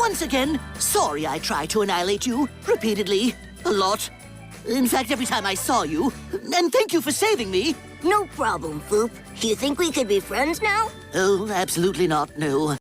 Once again, sorry I tried to annihilate you repeatedly. A lot. In fact, every time I saw you. And thank you for saving me. No problem, Foop. You think we could be friends now? Oh, absolutely not, no.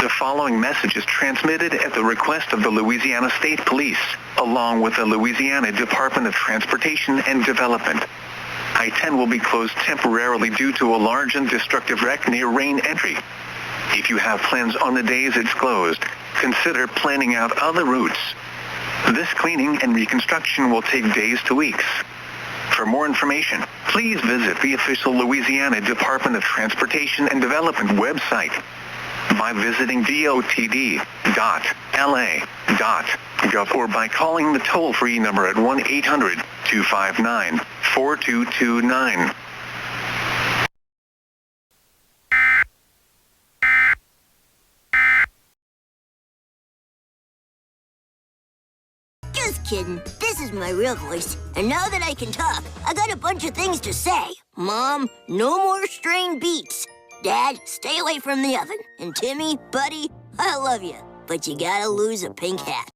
The following message is transmitted at the request of the Louisiana State Police, along with the Louisiana Department of Transportation and Development. I-10 will be closed temporarily due to a large and destructive wreck near Rain Entry. If you have plans on the days it's closed, consider planning out other routes. This cleaning and reconstruction will take days to weeks. For more information, please visit the official Louisiana Department of Transportation and Development website by visiting dot.la.gov or by calling the toll-free number at 1-800-259-4229. Just kidding. This is my real voice. And now that I can talk, I got a bunch of things to say. Mom, no more strained beats. Dad, stay away from the oven. And Timmy, buddy, I love you. But you gotta lose a pink hat.